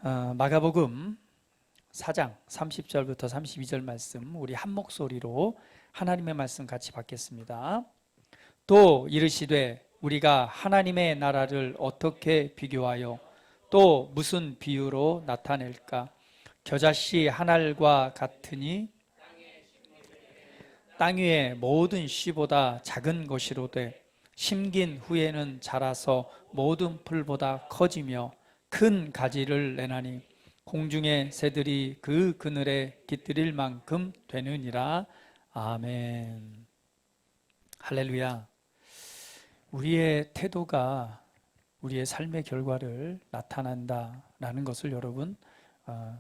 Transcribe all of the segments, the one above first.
마가복음 4장 30절부터 32절 말씀 우리 한 목소리로 하나님의 말씀 같이 받겠습니다. 또 이르시되 우리가 하나님의 나라를 어떻게 비교하여 또 무슨 비유로 나타낼까? 겨자씨 한 알과 같으니 땅 위의 모든 씨보다 작은 것이로되 심긴 후에는 자라서 모든 풀보다 커지며 큰 가지를 내나니 공중의 새들이 그 그늘에 깃들일 만큼 되느니라. 아멘. 할렐루야. 우리의 태도가 우리의 삶의 결과를 나타난다라는 것을 여러분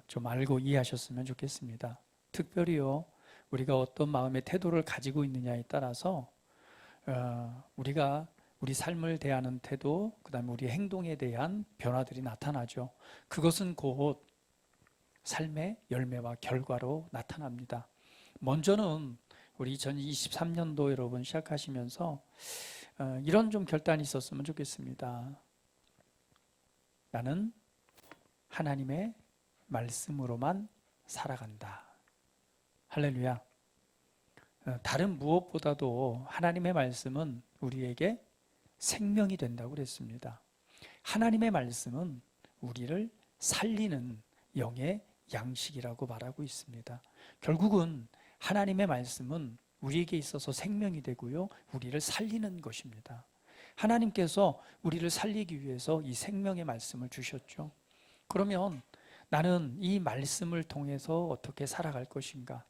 좀 알고 이해하셨으면 좋겠습니다. 특별히요, 우리가 어떤 마음의 태도를 가지고 있느냐에 따라서 우리가 우리 삶을 대하는 태도, 그 다음에 우리 행동에 대한 변화들이 나타나죠. 그것은 곧 삶의 열매와 결과로 나타납니다. 먼저는 우리 2023년도 여러분 시작하시면서 이런 좀 결단이 있었으면 좋겠습니다. 나는 하나님의 말씀으로만 살아간다. 할렐루야. 다른 무엇보다도 하나님의 말씀은 우리에게 생명이 된다고 그랬습니다. 하나님의 말씀은 우리를 살리는 영의 양식이라고 말하고 있습니다. 결국은 하나님의 말씀은 우리에게 있어서 생명이 되고요, 우리를 살리는 것입니다. 하나님께서 우리를 살리기 위해서 이 생명의 말씀을 주셨죠. 그러면 나는 이 말씀을 통해서 어떻게 살아갈 것인가?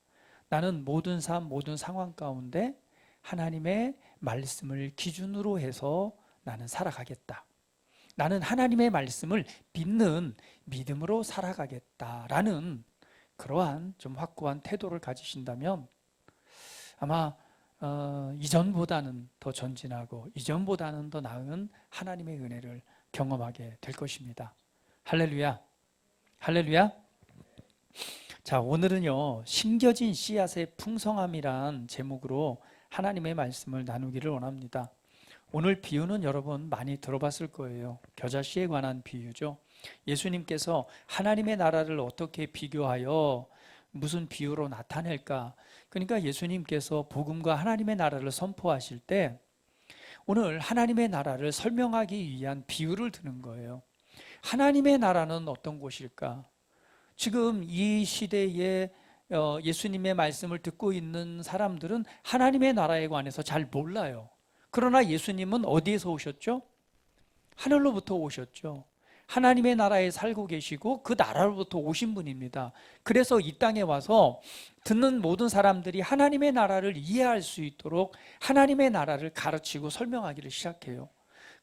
나는 모든 삶, 모든 상황 가운데 하나님의 말씀을 기준으로 해서 나는 살아가겠다. 나는 하나님의 말씀을 믿는 믿음으로 살아가겠다라는 그러한 좀 확고한 태도를 가지신다면 아마 이전보다는 더 전진하고 이전보다는 더 나은 하나님의 은혜를 경험하게 될 것입니다. 할렐루야. 할렐루야. 자, 오늘은요, 심겨진 씨앗의 풍성함이란 제목으로 하나님의 말씀을 나누기를 원합니다. 오늘 비유는 여러분 많이 들어봤을 거예요. 겨자씨에 관한 비유죠. 예수님께서 하나님의 나라를 어떻게 비교하여 무슨 비유로 나타낼까? 그러니까 예수님께서 복음과 하나님의 나라를 선포하실 때 오늘 하나님의 나라를 설명하기 위한 비유를 드는 거예요. 하나님의 나라는 어떤 곳일까? 지금 이 시대에 예수님의 말씀을 듣고 있는 사람들은 하나님의 나라에 관해서 잘 몰라요. 그러나 예수님은 어디에서 오셨죠? 하늘로부터 오셨죠. 하나님의 나라에 살고 계시고 그 나라로부터 오신 분입니다. 그래서 이 땅에 와서 듣는 모든 사람들이 하나님의 나라를 이해할 수 있도록 하나님의 나라를 가르치고 설명하기를 시작해요.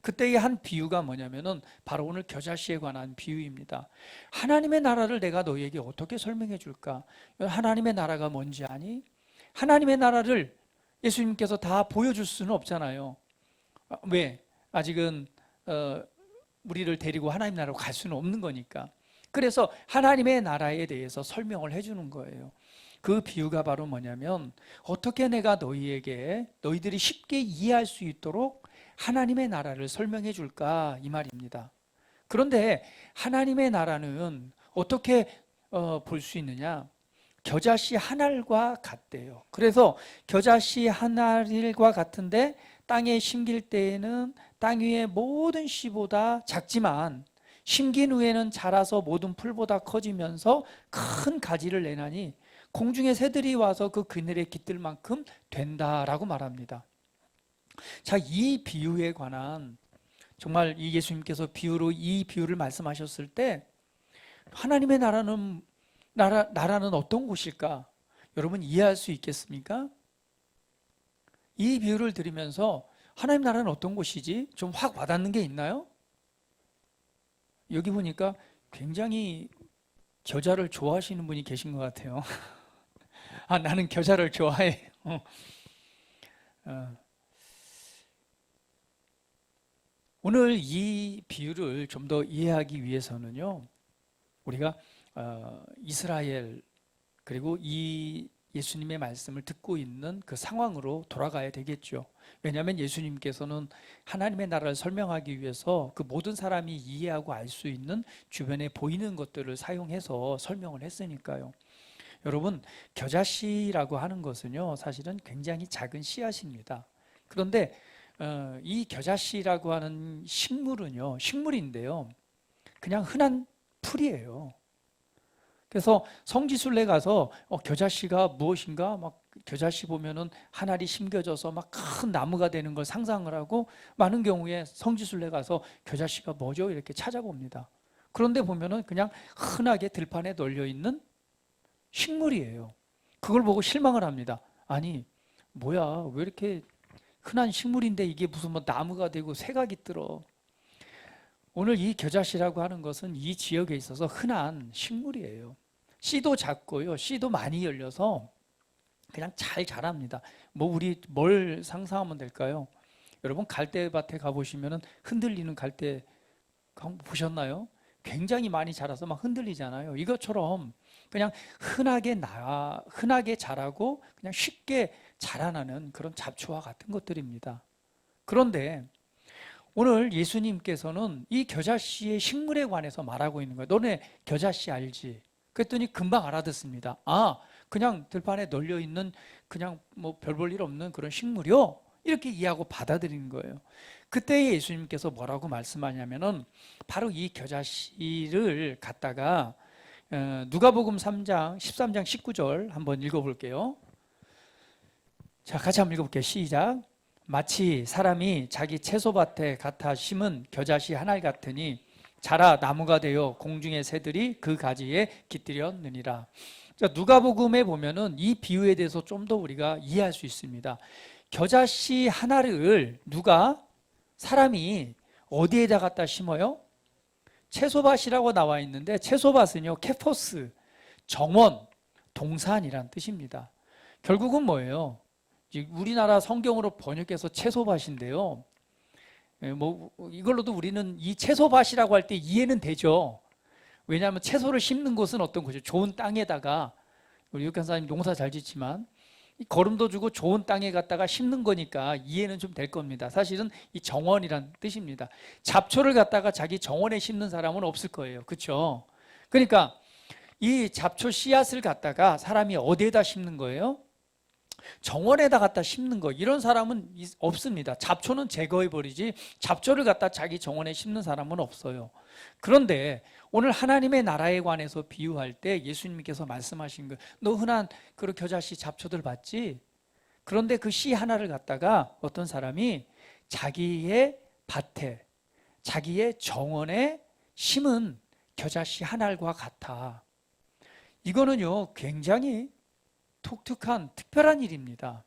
그때의 한 비유가 뭐냐면은 바로 오늘 겨자씨에 관한 비유입니다. 하나님의 나라를 내가 너희에게 어떻게 설명해 줄까? 하나님의 나라가 뭔지 아니? 하나님의 나라를 예수님께서 다 보여줄 수는 없잖아요. 왜? 아직은 우리를 데리고 하나님 나라로 갈 수는 없는 거니까. 그래서 하나님의 나라에 대해서 설명을 해주는 거예요. 그 비유가 바로 뭐냐면 어떻게 내가 너희들이 쉽게 이해할 수 있도록 하나님의 나라를 설명해 줄까 이 말입니다. 그런데 하나님의 나라는 어떻게 볼 수 있느냐? 겨자씨 한 알과 같대요. 그래서 겨자씨 한 알과 같은데 땅에 심길 때에는 땅 위의 모든 씨보다 작지만 심긴 후에는 자라서 모든 풀보다 커지면서 큰 가지를 내나니 공중의 새들이 와서 그 그늘에 깃들 만큼 된다라고 말합니다. 자, 이 비유에 관한 정말 이 예수님께서 이 비유를 말씀하셨을 때 하나님의 나라는 어떤 곳일까? 여러분 이해할 수 있겠습니까? 이 비유를 들으면서 하나님 나라는 어떤 곳이지? 좀 확 와닿는 게 있나요? 여기 보니까 굉장히 겨자를 좋아하시는 분이 계신 것 같아요. 아, 나는 겨자를 좋아해. 오늘 이 비유를 좀 더 이해하기 위해서는요, 우리가 이스라엘 그리고 이 예수님의 말씀을 듣고 있는 그 상황으로 돌아가야 되겠죠. 왜냐하면 예수님께서는 하나님의 나라를 설명하기 위해서 그 모든 사람이 이해하고 알 수 있는 주변에 보이는 것들을 사용해서 설명을 했으니까요. 여러분, 겨자씨라고 하는 것은요, 사실은 굉장히 작은 씨앗입니다. 그런데 이 겨자씨라고 하는 식물은요, 식물인데요, 그냥 흔한 풀이에요. 그래서 성지순례 가서 겨자씨가 무엇인가 막 겨자씨 보면은 한 알이 심겨져서 막 큰 나무가 되는 걸 상상을 하고 많은 경우에 성지순례 가서 겨자씨가 뭐죠? 이렇게 찾아봅니다. 그런데 보면은 그냥 흔하게 들판에 널려 있는 식물이에요. 그걸 보고 실망을 합니다. 아니, 뭐야, 왜 이렇게 흔한 식물인데 이게 무슨 뭐 나무가 되고 새가 깃들어. 오늘 이 겨자씨라고 하는 것은 이 지역에 있어서 흔한 식물이에요. 씨도 작고요, 씨도 많이 열려서 그냥 잘 자랍니다. 뭐 우리 뭘 상상하면 될까요? 여러분 갈대밭에 가보시면 흔들리는 갈대 한번 보셨나요? 굉장히 많이 자라서 막 흔들리잖아요. 이것처럼 그냥 흔하게 자라고 그냥 쉽게 자라나는 그런 잡초와 같은 것들입니다. 그런데 오늘 예수님께서는 이 겨자씨의 식물에 관해서 말하고 있는 거예요. 너네 겨자씨 알지? 그랬더니 금방 알아듣습니다. 아, 그냥 들판에 널려 있는 그냥 뭐 별 볼 일 없는 그런 식물이요? 이렇게 이해하고 받아들이는 거예요. 그때 예수님께서 뭐라고 말씀하냐면은 바로 이 겨자씨를 갖다가 누가복음 3장 13장 19절 한번 읽어볼게요. 자, 같이 한번 읽어볼게요. 시작. 마치 사람이 자기 채소밭에 갖다 심은 겨자씨 한 알 같으니 자라 나무가 되어 공중의 새들이 그 가지에 깃들였느니라. 자, 누가복음에 보면은 이 비유에 대해서 좀 더 우리가 이해할 수 있습니다. 겨자씨 한 알을 사람이 어디에다 갖다 심어요? 채소밭이라고 나와 있는데 채소밭은요, 케포스, 정원, 동산이란 뜻입니다. 결국은 뭐예요? 우리나라 성경으로 번역해서 채소밭인데요. 뭐 이걸로도 우리는 이 채소밭이라고 할 때 이해는 되죠. 왜냐하면 채소를 심는 곳은 어떤 곳이죠? 좋은 땅에다가 우리 육간사님 농사 잘 짓지만 거름도 주고 좋은 땅에 갖다가 심는 거니까 이해는 좀 될 겁니다. 사실은 이 정원이란 뜻입니다. 잡초를 갖다가 자기 정원에 심는 사람은 없을 거예요. 그렇죠? 그러니까 이 잡초 씨앗을 갖다가 사람이 어디에다 심는 거예요? 정원에다 갖다 심는 거, 이런 사람은 없습니다. 잡초는 제거해 버리지 잡초를 갖다 자기 정원에 심는 사람은 없어요. 그런데 오늘 하나님의 나라에 관해서 비유할 때 예수님께서 말씀하신 거, 너 흔한 그 겨자씨 잡초들 봤지? 그런데 그 씨 하나를 갖다가 어떤 사람이 자기의 밭에, 자기의 정원에 심은 겨자씨 한 알과 같아. 이거는요, 굉장히 독특한 특별한 일입니다.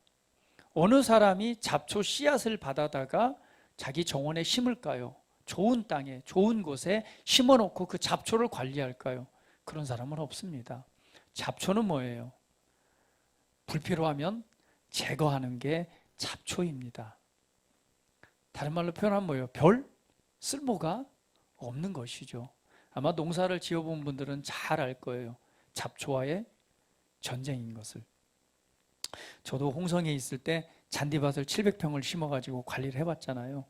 어느 사람이 잡초 씨앗을 받아다가 자기 정원에 심을까요? 좋은 땅에, 좋은 곳에 심어놓고 그 잡초를 관리할까요? 그런 사람은 없습니다. 잡초는 뭐예요? 불필요하면 제거하는 게 잡초입니다. 다른 말로 표현하면 뭐예요? 별 쓸모가 없는 것이죠. 아마 농사를 지어본 분들은 잘 알 거예요. 잡초와의 전쟁인 것을. 저도 홍성에 있을 때 잔디밭을 700평을 심어가지고 관리를 해봤잖아요.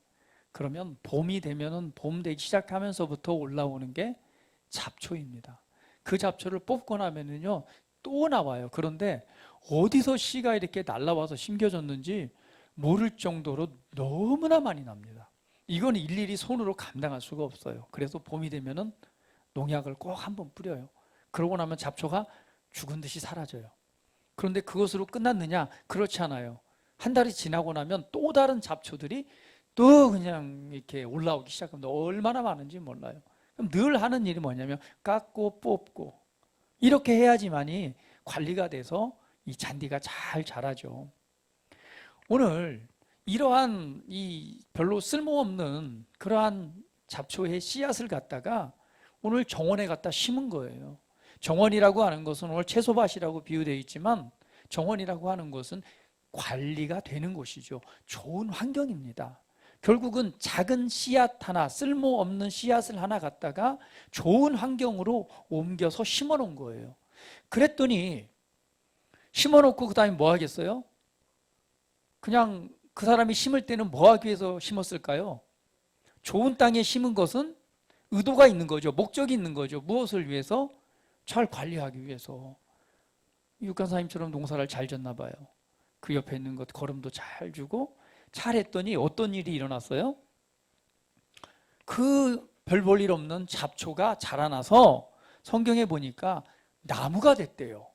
그러면 봄이 되면은 봄 되기 시작하면서부터 올라오는 게 잡초입니다. 그 잡초를 뽑고 나면은요, 또 나와요. 그런데 어디서 씨가 이렇게 날라와서 심겨졌는지 모를 정도로 너무나 많이 납니다. 이건 일일이 손으로 감당할 수가 없어요. 그래서 봄이 되면은 농약을 꼭 한번 뿌려요. 그러고 나면 잡초가 죽은 듯이 사라져요. 그런데 그것으로 끝났느냐? 그렇지 않아요. 한 달이 지나고 나면 또 다른 잡초들이 또 그냥 이렇게 올라오기 시작합니다. 얼마나 많은지 몰라요. 그럼 늘 하는 일이 뭐냐면 깎고 뽑고 이렇게 해야지만이 관리가 돼서 이 잔디가 잘 자라죠. 오늘 이러한 이 별로 쓸모없는 그러한 잡초의 씨앗을 갖다가 오늘 정원에 갖다 심은 거예요. 정원이라고 하는 것은 오늘 채소밭이라고 비유되어 있지만 정원이라고 하는 것은 관리가 되는 곳이죠. 좋은 환경입니다. 결국은 작은 씨앗 하나, 쓸모없는 씨앗을 하나 갖다가 좋은 환경으로 옮겨서 심어 놓은 거예요. 그랬더니 심어놓고 그 다음에 뭐 하겠어요? 그냥 그 사람이 심을 때는 뭐 하기 위해서 심었을까요? 좋은 땅에 심은 것은 의도가 있는 거죠. 목적이 있는 거죠. 무엇을 위해서? 잘 관리하기 위해서. 육간사님처럼 농사를 잘 졌나 봐요. 그 옆에 있는 것 거름도 잘 주고 잘했더니 어떤 일이 일어났어요? 그 별 볼 일 없는 잡초가 자라나서 성경에 보니까 나무가 됐대요.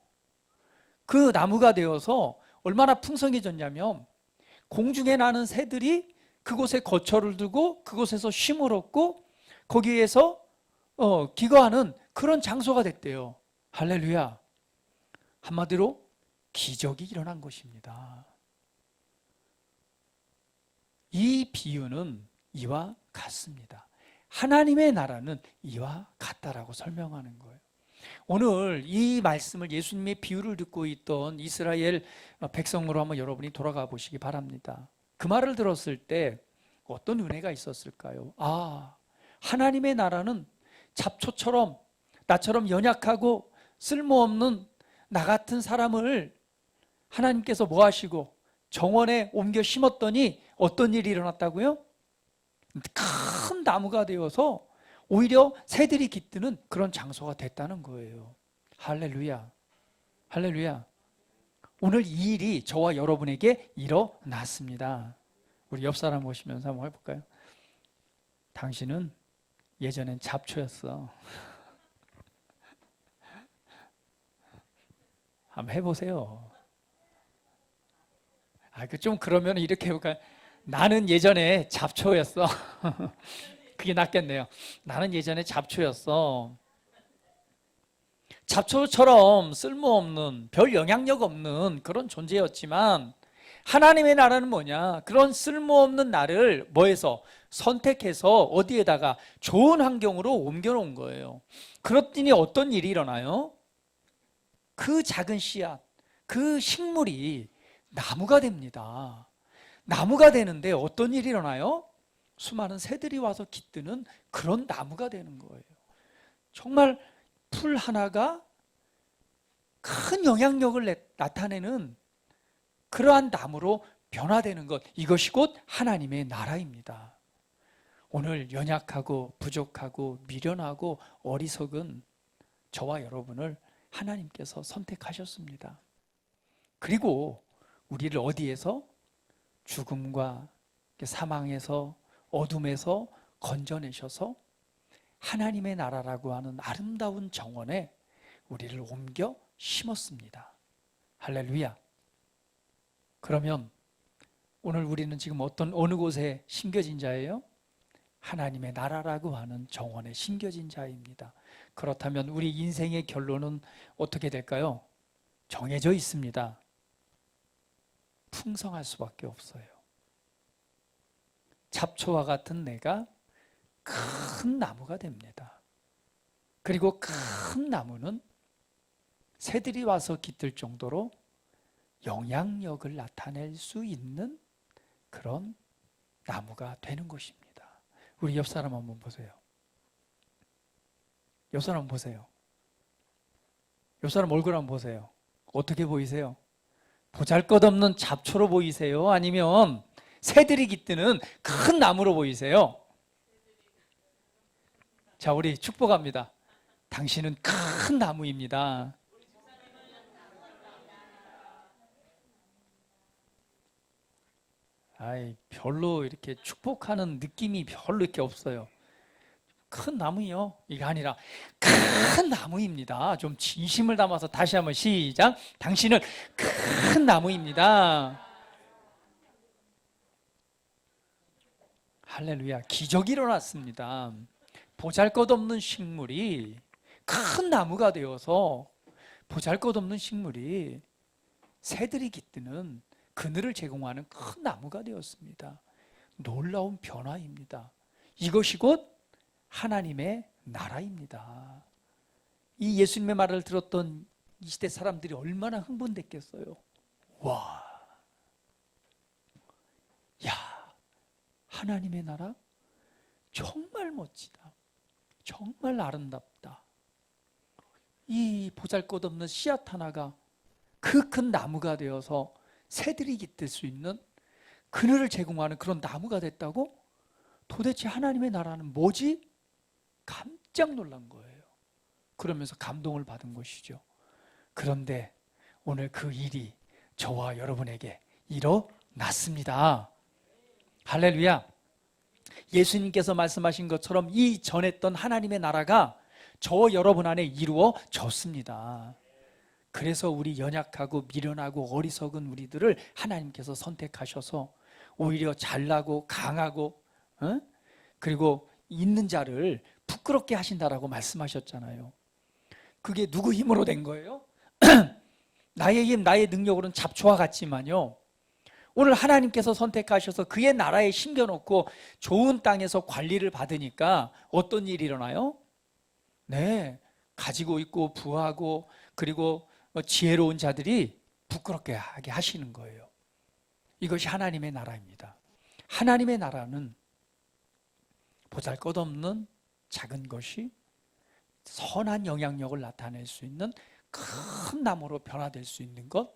그 나무가 되어서 얼마나 풍성해졌냐면 공중에 나는 새들이 그곳에 거처를 두고 그곳에서 쉼을 얻고 거기에서 기거하는 그런 장소가 됐대요. 할렐루야. 한마디로 기적이 일어난 것입니다. 이 비유는 이와 같습니다. 하나님의 나라는 이와 같다라고 설명하는 거예요. 오늘 이 말씀을 예수님의 비유를 듣고 있던 이스라엘 백성으로 한번 여러분이 돌아가 보시기 바랍니다. 그 말을 들었을 때 어떤 은혜가 있었을까요? 아, 하나님의 나라는 잡초처럼 나처럼 연약하고 쓸모없는 나 같은 사람을 하나님께서 뭐 하시고 정원에 옮겨 심었더니 어떤 일이 일어났다고요? 큰 나무가 되어서 오히려 새들이 깃드는 그런 장소가 됐다는 거예요. 할렐루야. 할렐루야. 오늘 이 일이 저와 여러분에게 일어났습니다. 우리 옆 사람 보시면서 한번 해볼까요? 당신은 예전엔 잡초였어. 한번 해보세요. 좀 그러면 이렇게 해볼까요? 나는 예전에 잡초였어. 그게 낫겠네요. 나는 예전에 잡초였어. 잡초처럼 쓸모없는, 별 영향력 없는 그런 존재였지만 하나님의 나라는 뭐냐? 그런 쓸모없는 나를 뭐해서? 선택해서 어디에다가 좋은 환경으로 옮겨놓은 거예요. 그랬더니 어떤 일이 일어나요? 그 작은 씨앗, 그 식물이 나무가 됩니다. 나무가 되는데 어떤 일이 일어나요? 수많은 새들이 와서 깃드는 그런 나무가 되는 거예요. 정말 풀 하나가 큰 영향력을 나타내는 그러한 나무로 변화되는 것, 이것이 곧 하나님의 나라입니다. 오늘 연약하고 부족하고 미련하고 어리석은 저와 여러분을 하나님께서 선택하셨습니다. 그리고 우리를 어디에서? 죽음과 사망에서 어둠에서 건져내셔서 하나님의 나라라고 하는 아름다운 정원에 우리를 옮겨 심었습니다. 할렐루야. 그러면 오늘 우리는 지금 어느 곳에 심겨진 자예요? 하나님의 나라라고 하는 정원에 심겨진 자입니다. 그렇다면 우리 인생의 결론은 어떻게 될까요? 정해져 있습니다. 풍성할 수밖에 없어요. 잡초와 같은 내가 큰 나무가 됩니다. 그리고 큰 나무는 새들이 와서 깃들 정도로 영향력을 나타낼 수 있는 그런 나무가 되는 것입니다. 우리 옆 사람 한번 보세요. 옆 사람 보세요. 옆 사람 얼굴 한번 보세요. 어떻게 보이세요? 보잘것없는 잡초로 보이세요? 아니면 새들이 깃드는 큰 나무로 보이세요? 자, 우리 축복합니다. 당신은 큰 나무입니다. 별로 이렇게 축복하는 느낌이 별로 이렇게 없어요. 큰 나무요? 이게 아니라 큰 나무입니다. 좀 진심을 담아서 다시 한번 시작. 당신은 큰 나무입니다. 할렐루야. 기적이 일어났습니다. 보잘것없는 식물이 큰 나무가 되어서 보잘것없는 식물이 새들이 깃드는 그늘을 제공하는 큰 나무가 되었습니다. 놀라운 변화입니다. 이것이 곧 하나님의 나라입니다. 이 예수님의 말을 들었던 이 시대 사람들이 얼마나 흥분됐겠어요. 와, 야, 하나님의 나라 정말 멋지다. 정말 아름답다. 이 보잘것없는 씨앗 하나가 그 큰 나무가 되어서 새들이 깃들 수 있는 그늘을 제공하는 그런 나무가 됐다고? 도대체 하나님의 나라는 뭐지? 깜짝 놀란 거예요. 그러면서 감동을 받은 것이죠. 그런데 오늘 그 일이 저와 여러분에게 일어났습니다. 할렐루야. 예수님께서 말씀하신 것처럼 이 전했던 하나님의 나라가 저와 여러분 안에 이루어졌습니다. 그래서 우리 연약하고 미련하고 어리석은 우리들을 하나님께서 선택하셔서 오히려 잘나고 강하고 그리고 있는 자를 부끄럽게 하신다라고 말씀하셨잖아요. 그게 누구 힘으로 된 거예요? 나의 힘, 나의 능력으로는 잡초와 같지만요, 오늘 하나님께서 선택하셔서 그의 나라에 심겨놓고 좋은 땅에서 관리를 받으니까 어떤 일이 일어나요? 네, 가지고 있고 부하고 그리고 지혜로운 자들이 부끄럽게 하게 하시는 거예요. 이것이 하나님의 나라입니다. 하나님의 나라는 보잘것없는 작은 것이 선한 영향력을 나타낼 수 있는 큰 나무로 변화될 수 있는 것,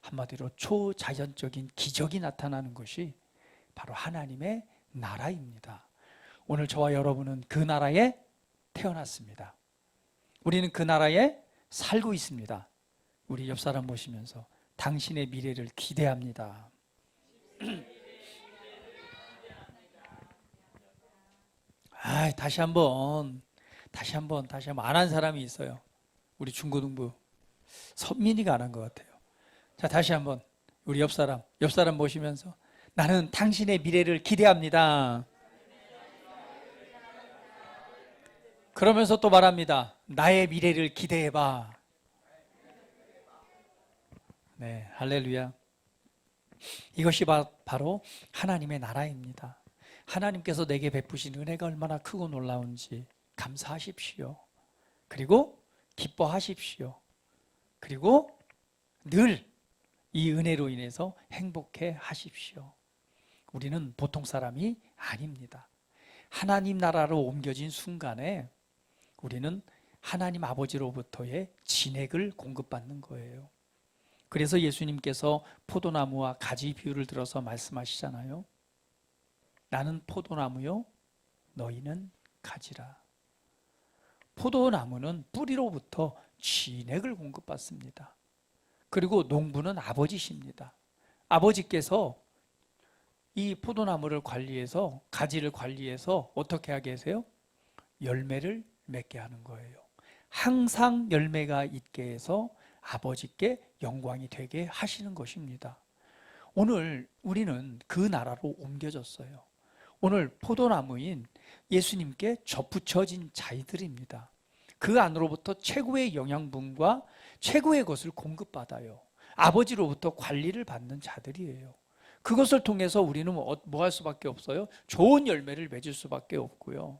한마디로 초자연적인 기적이 나타나는 것이 바로 하나님의 나라입니다. 오늘 저와 여러분은 그 나라에 태어났습니다. 우리는 그 나라에 살고 있습니다. 우리 옆 사람 보시면서 당신의 미래를 기대합니다. 다시 한번 안 한 사람이 있어요. 우리 중고등부 선민이가 안 한 것 같아요. 자, 다시 한번 우리 옆 사람 보시면서 나는 당신의 미래를 기대합니다. 그러면서 또 말합니다. 나의 미래를 기대해봐. 네, 할렐루야. 이것이 바로 하나님의 나라입니다. 하나님께서 내게 베푸신 은혜가 얼마나 크고 놀라운지 감사하십시오. 그리고 기뻐하십시오. 그리고 늘 이 은혜로 인해서 행복해 하십시오. 우리는 보통 사람이 아닙니다. 하나님 나라로 옮겨진 순간에 우리는 하나님 아버지로부터의 진액을 공급받는 거예요. 그래서 예수님께서 포도나무와 가지 비유를 들어서 말씀하시잖아요. 나는 포도나무요, 너희는 가지라. 포도나무는 뿌리로부터 진액을 공급받습니다. 그리고 농부는 아버지십니다. 아버지께서 이 포도나무를 관리해서, 가지를 관리해서 어떻게 하게 하세요? 열매를 맺게 하는 거예요. 항상 열매가 있게 해서 아버지께 영광이 되게 하시는 것입니다. 오늘 우리는 그 나라로 옮겨졌어요. 오늘 포도나무인 예수님께 접붙여진 자들입니다. 그 안으로부터 최고의 영양분과 최고의 것을 공급받아요. 아버지로부터 관리를 받는 자들이에요. 그것을 통해서 우리는 뭐 할 수밖에 없어요? 좋은 열매를 맺을 수밖에 없고요.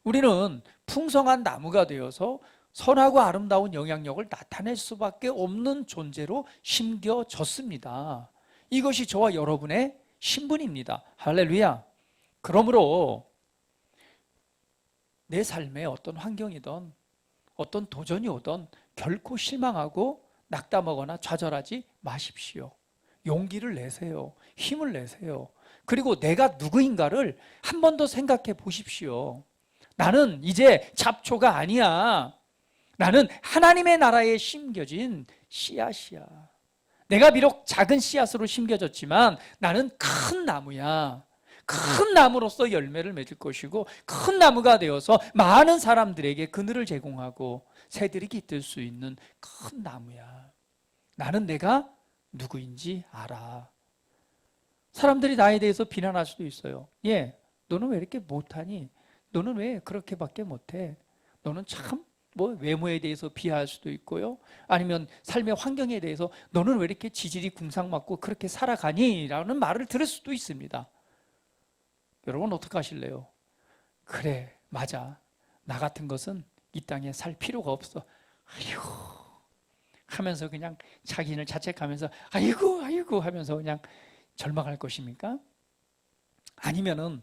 우리는 풍성한 나무가 되어서 선하고 아름다운 영향력을 나타낼 수밖에 없는 존재로 심겨졌습니다. 이것이 저와 여러분의 신분입니다. 할렐루야. 그러므로 내 삶에 어떤 환경이든 어떤 도전이 오든 결코 실망하고 낙담하거나 좌절하지 마십시오. 용기를 내세요. 힘을 내세요. 그리고 내가 누구인가를 한 번 더 생각해 보십시오. 나는 이제 잡초가 아니야. 나는 하나님의 나라에 심겨진 씨앗이야. 내가 비록 작은 씨앗으로 심겨졌지만 나는 큰 나무야. 큰 나무로서 열매를 맺을 것이고 큰 나무가 되어서 많은 사람들에게 그늘을 제공하고 새들이 깃들 수 있는 큰 나무야. 나는 내가 누구인지 알아. 사람들이 나에 대해서 비난할 수도 있어요. 너는 왜 이렇게 못하니? 너는 왜 그렇게밖에 못해? 너는 참 외모에 대해서 비하할 수도 있고요. 아니면 삶의 환경에 대해서 너는 왜 이렇게 지질이 궁상맞고 그렇게 살아가니? 라는 말을 들을 수도 있습니다. 여러분 어떻게 하실래요? 그래, 맞아. 나 같은 것은 이 땅에 살 필요가 없어. 아이고 하면서 그냥 자기를 자책하면서 아이고 하면서 그냥 절망할 것입니까? 아니면은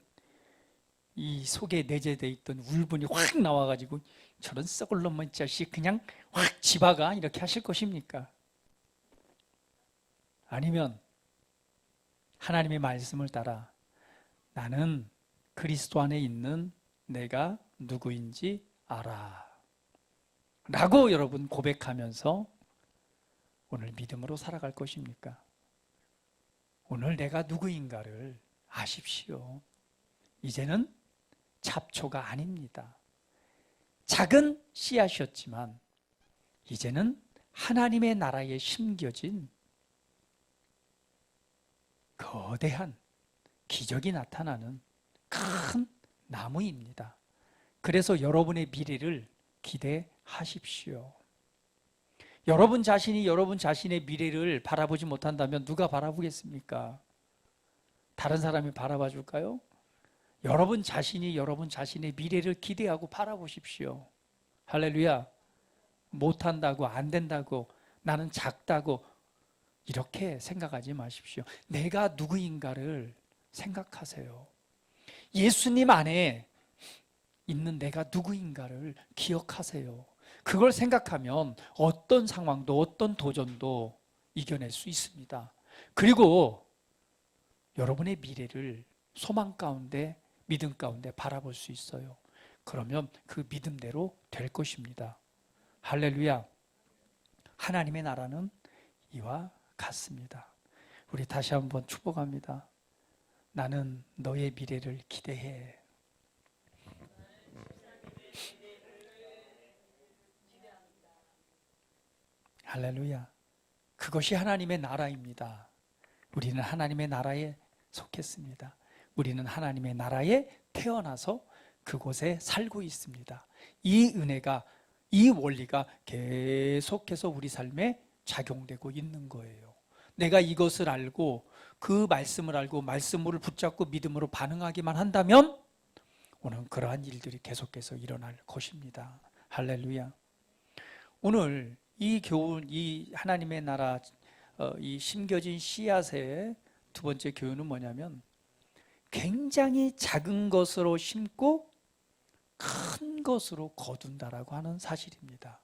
이 속에 내재되어 있던 울분이 확 나와가지고 저런 썩을 놈의 자식 그냥 확 집어가 이렇게 하실 것입니까? 아니면 하나님의 말씀을 따라 나는 그리스도 안에 있는 내가 누구인지 알아 라고 여러분 고백하면서 오늘 믿음으로 살아갈 것입니까? 오늘 내가 누구인가를 아십시오. 이제는 잡초가 아닙니다. 작은 씨앗이었지만 이제는 하나님의 나라에 심겨진 거대한 기적이 나타나는 큰 나무입니다. 그래서 여러분의 미래를 기대하십시오. 여러분 자신이 여러분 자신의 미래를 바라보지 못한다면 누가 바라보겠습니까? 다른 사람이 바라봐 줄까요? 여러분 자신이 여러분 자신의 미래를 기대하고 바라보십시오. 할렐루야. 못한다고, 안 된다고, 나는 작다고 이렇게 생각하지 마십시오. 내가 누구인가를 생각하세요. 예수님 안에 있는 내가 누구인가를 기억하세요. 그걸 생각하면 어떤 상황도 어떤 도전도 이겨낼 수 있습니다. 그리고 여러분의 미래를 소망 가운데 믿음 가운데 바라볼 수 있어요. 그러면 그 믿음대로 될 것입니다. 할렐루야. 하나님의 나라는 이와 같습니다. 우리 다시 한번 축복합니다. 나는 너의 미래를 기대해. 할렐루야. 그것이 하나님의 나라입니다. 우리는 하나님의 나라에 속했습니다. 우리는 하나님의 나라에 태어나서 그곳에 살고 있습니다. 이 은혜가, 이 원리가 계속해서 우리 삶에 작용되고 있는 거예요. 내가 이것을 알고 그 말씀을 알고 말씀을 붙잡고 믿음으로 반응하기만 한다면 오늘 그러한 일들이 계속해서 일어날 것입니다. 할렐루야. 오늘 이 교훈, 이 하나님의 나라, 이 심겨진 씨앗의 두 번째 교훈은 뭐냐면 굉장히 작은 것으로 심고 큰 것으로 거둔다라고 하는 사실입니다.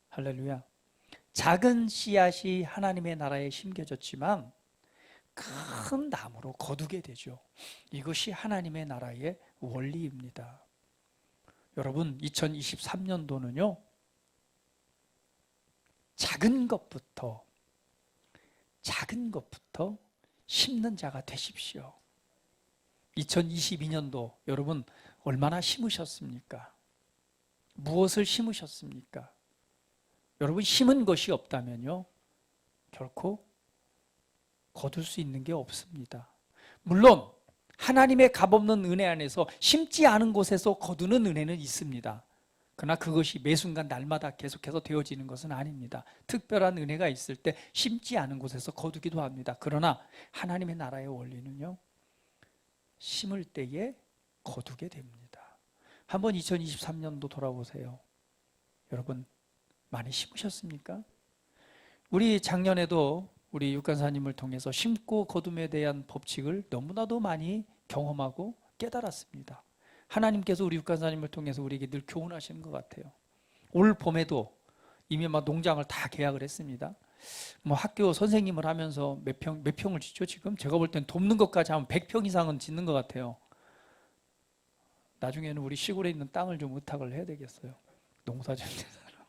할렐루야. 작은 씨앗이 하나님의 나라에 심겨졌지만 큰 나무로 거두게 되죠. 이것이 하나님의 나라의 원리입니다. 여러분, 2023년도는요, 작은 것부터 심는 자가 되십시오. 2022년도 여러분 얼마나 심으셨습니까? 무엇을 심으셨습니까? 여러분 심은 것이 없다면요, 결코 거둘 수 있는 게 없습니다. 물론 하나님의 값없는 은혜 안에서 심지 않은 곳에서 거두는 은혜는 있습니다. 그러나 그것이 매 순간 날마다 계속해서 되어지는 것은 아닙니다. 특별한 은혜가 있을 때 심지 않은 곳에서 거두기도 합니다. 그러나 하나님의 나라의 원리는요, 심을 때에 거두게 됩니다. 한번 2023년도 돌아보세요. 여러분 많이 심으셨습니까? 우리 작년에도 우리 육간사님을 통해서 심고 거둠에 대한 법칙을 너무나도 많이 경험하고 깨달았습니다. 하나님께서 우리 육간사님을 통해서 우리에게 늘 교훈하시는 것 같아요. 올 봄에도 이미 막 농장을 다 계약을 했습니다. 뭐 학교 선생님을 하면서 몇 평을 짓죠 지금? 제가 볼 땐 돕는 것까지 하면 100평 이상은 짓는 것 같아요. 나중에는 우리 시골에 있는 땅을 좀 의탁을 해야 되겠어요. 농사 짓는 사람.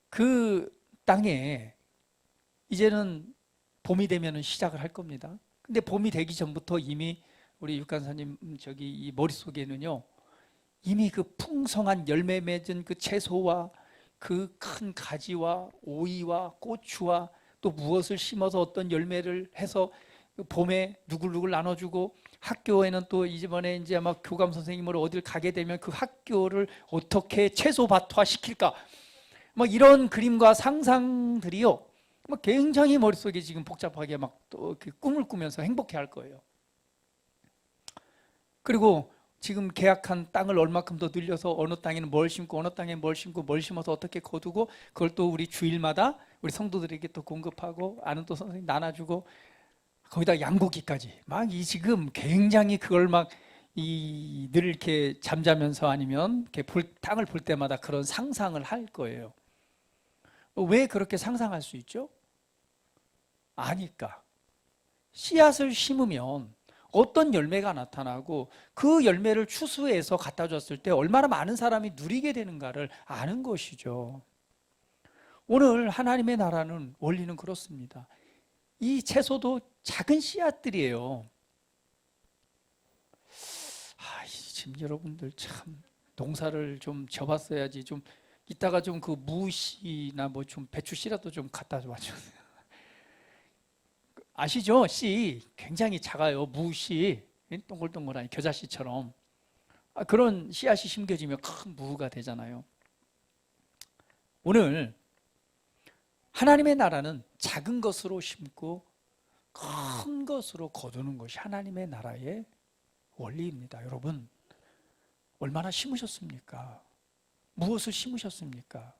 그 땅에 이제는 봄이 되면은 시작을 할 겁니다. 근데 봄이 되기 전부터 이미 우리 육간사님 이 머릿속에는요, 이미 그 풍성한 열매 맺은 그 채소와 그 큰 가지와 오이와 고추와 또 무엇을 심어서 어떤 열매를 해서 봄에 누굴누굴 나눠주고, 학교에는 또 이번에 이제 아마 교감 선생님으로 어딜 가게 되면 그 학교를 어떻게 채소밭화 시킬까, 막 이런 그림과 상상들이요, 막 굉장히 머릿속에 지금 복잡하게 막 또 꿈을 꾸면서 행복해할 거예요. 그리고 지금 계약한 땅을 얼마큼 더 늘려서 어느 땅에는 뭘 심고 어느 땅에 뭘 심고 뭘 심어서 어떻게 거두고, 그걸 또 우리 주일마다 우리 성도들에게 또 공급하고 아는 또 선생님 나눠주고, 거기다 양고기까지 막 이 지금 굉장히 그걸 막 늘 이렇게 잠자면서 아니면 이렇게 땅을 볼 때마다 그런 상상을 할 거예요. 왜 그렇게 상상할 수 있죠? 아니까. 씨앗을 심으면 어떤 열매가 나타나고 그 열매를 추수해서 갖다 줬을 때 얼마나 많은 사람이 누리게 되는가를 아는 것이죠. 오늘 하나님의 나라는 원리는 그렇습니다. 이 채소도 작은 씨앗들이에요. 지금 여러분들 참 농사를 좀 져봤어야지. 좀 이따가 좀 그 무씨나 뭐 좀 배추씨라도 좀 갖다 줘주세요. 아시죠? 씨 굉장히 작아요. 무씨, 동글동글한 겨자씨처럼. 그런 씨앗이 심겨지면 큰 무가 되잖아요. 오늘 하나님의 나라는 작은 것으로 심고 큰 것으로 거두는 것이 하나님의 나라의 원리입니다. 여러분, 얼마나 심으셨습니까? 무엇을 심으셨습니까?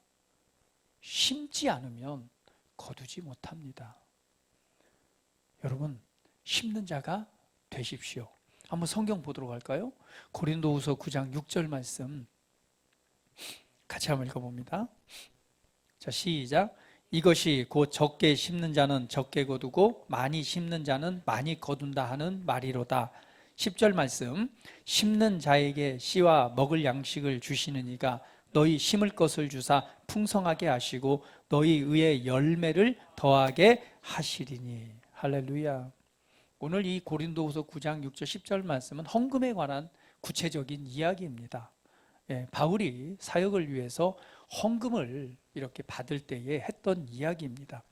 심지 않으면 거두지 못합니다. 여러분, 심는 자가 되십시오. 한번 성경 보도록 할까요? 고린도후서 9장 6절 말씀 같이 한번 읽어봅니다. 자, 시작. 이것이 곧 적게 심는 자는 적게 거두고 많이 심는 자는 많이 거둔다 하는 말이로다. 10절 말씀. 심는 자에게 씨와 먹을 양식을 주시는 이가 너희 심을 것을 주사 풍성하게 하시고 너희 의의 열매를 더하게 하시리니. 할렐루야. 오늘 이 고린도후서 9장 6절 10절 말씀은 헌금에 관한 구체적인 이야기입니다. 바울이 사역을 위해서 헌금을 이렇게 받을 때에 했던 이야기입니다.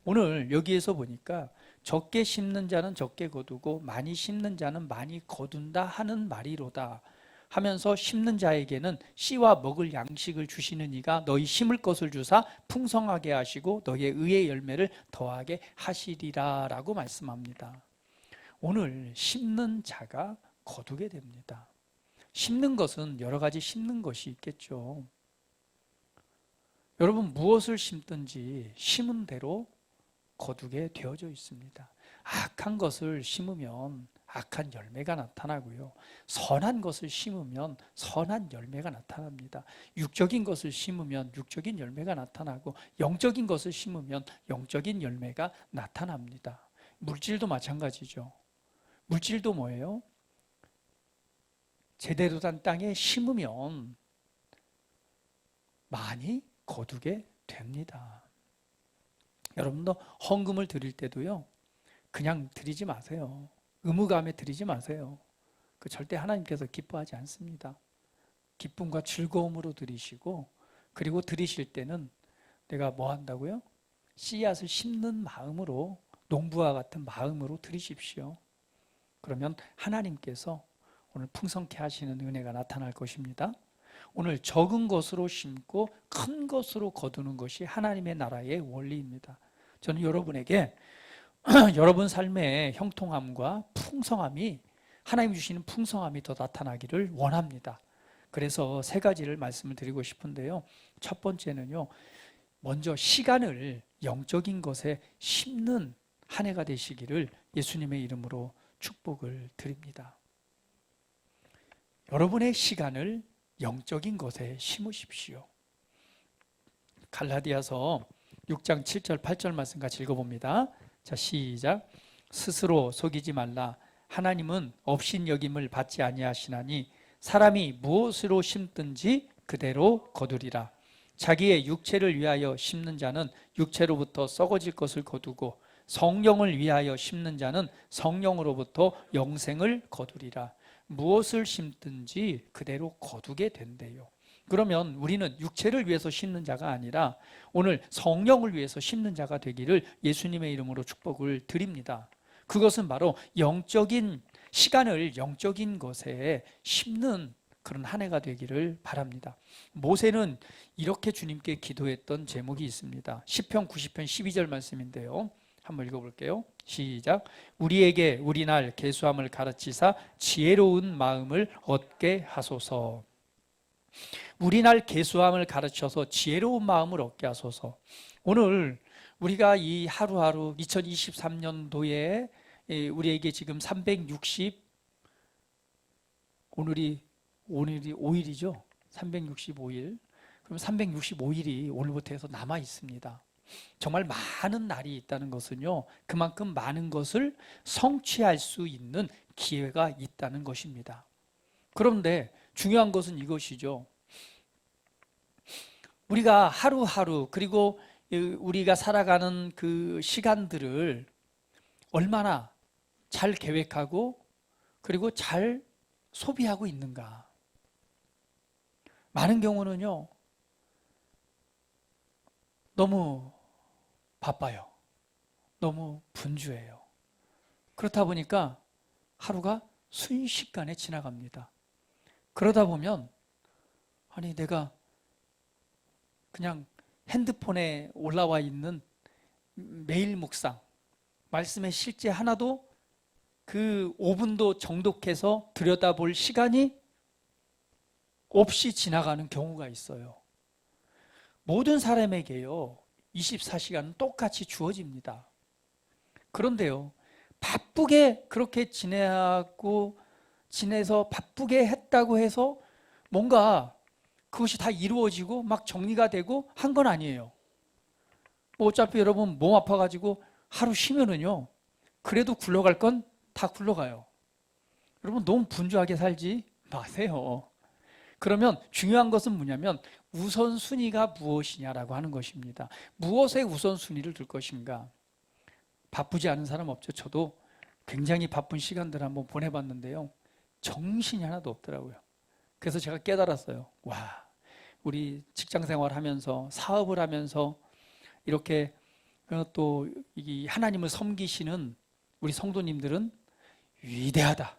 오늘 여기에서 보니까 적게 심는 자는 적게 거두고 많이 심는 자는 많이 거둔다 하는 말이로다 하면서 심는 자에게는 씨와 먹을 양식을 주시는 이가 너희 심을 것을 주사 풍성하게 하시고 너희의 의의 열매를 더하게 하시리라 라고 말씀합니다. 오늘 심는 자가 거두게 됩니다. 심는 것은 여러 가지 심는 것이 있겠죠. 여러분, 무엇을 심든지 심은 대로 거두게 되어져 있습니다. 악한 것을 심으면 악한 열매가 나타나고요. 선한 것을 심으면 선한 열매가 나타납니다. 육적인 것을 심으면 육적인 열매가 나타나고 영적인 것을 심으면 영적인 열매가 나타납니다. 물질도 마찬가지죠. 물질도 뭐예요? 제대로 된 땅에 심으면 많이 거두게 됩니다. 여러분도 헌금을 드릴 때도요, 그냥 드리지 마세요. 의무감에 드리지 마세요. 그 절대 하나님께서 기뻐하지 않습니다. 기쁨과 즐거움으로 드리시고, 그리고 드리실 때는 내가 뭐 한다고요? 씨앗을 심는 마음으로, 농부와 같은 마음으로 드리십시오. 그러면 하나님께서 오늘 풍성케 하시는 은혜가 나타날 것입니다. 오늘 적은 것으로 심고 큰 것으로 거두는 것이 하나님의 나라의 원리입니다. 저는 여러분에게 여러분 삶의 형통함과 풍성함이, 하나님 주시는 풍성함이 더 나타나기를 원합니다. 그래서 세 가지를 말씀을 드리고 싶은데요. 첫 번째는요, 먼저 시간을 영적인 것에 심는 한 해가 되시기를 예수님의 이름으로 축복을 드립니다. 여러분의 시간을 영적인 것에 심으십시오. 갈라디아서 6장 7절 8절 말씀 같이 읽어봅니다. 자, 시작. 스스로 속이지 말라. 하나님은 업신여김을 받지 아니하시나니 사람이 무엇으로 심든지 그대로 거두리라. 자기의 육체를 위하여 심는 자는 육체로부터 썩어질 것을 거두고 성령을 위하여 심는 자는 성령으로부터 영생을 거두리라. 무엇을 심든지 그대로 거두게 된대요. 그러면 우리는 육체를 위해서 심는 자가 아니라 오늘 성령을 위해서 심는 자가 되기를 예수님의 이름으로 축복을 드립니다. 그것은 바로 영적인 시간을 영적인 것에 심는 그런 한 해가 되기를 바랍니다. 모세는 이렇게 주님께 기도했던 제목이 있습니다. 시편 90편 12절 말씀인데요. 한번 읽어볼게요. 시작. 우리에게 우리 날 계수함을 가르치사 지혜로운 마음을 얻게 하소서. 우리 날 계수함을 가르쳐서 지혜로운 마음을 얻게 하소서. 오늘 우리가 이 하루하루 2023년도에 우리에게 지금 360, 오늘이 5일이죠. 365일. 그럼 365일이 오늘부터 해서 남아 있습니다. 정말 많은 날이 있다는 것은요, 그만큼 많은 것을 성취할 수 있는 기회가 있다는 것입니다. 그런데 중요한 것은 이것이죠. 우리가 하루하루, 그리고 우리가 살아가는 그 시간들을 얼마나 잘 계획하고 그리고 잘 소비하고 있는가. 많은 경우는요, 너무 바빠요. 너무 분주해요. 그렇다 보니까 하루가 순식간에 지나갑니다. 그러다 보면, 아니, 내가 그냥 핸드폰에 올라와 있는 매일 묵상, 말씀의 실제 하나도 그 5분도 정독해서 들여다볼 시간이 없이 지나가는 경우가 있어요. 모든 사람에게요, 24시간은 똑같이 주어집니다. 그런데요, 바쁘게 그렇게 지내서 바쁘게 했다고 해서 뭔가 그것이 다 이루어지고 막 정리가 되고 한 건 아니에요. 뭐 어차피 여러분 몸 아파가지고 하루 쉬면은요, 그래도 굴러갈 건 다 굴러가요. 여러분 너무 분주하게 살지 마세요. 그러면 중요한 것은 뭐냐면 우선순위가 무엇이냐라고 하는 것입니다. 무엇에 우선순위를 둘 것인가? 바쁘지 않은 사람 없죠. 저도 굉장히 바쁜 시간들을 한번 보내봤는데요, 정신이 하나도 없더라고요. 그래서 제가 깨달았어요. 와, 우리 직장생활 하면서 사업을 하면서 이렇게 또 이 하나님을 섬기시는 우리 성도님들은 위대하다.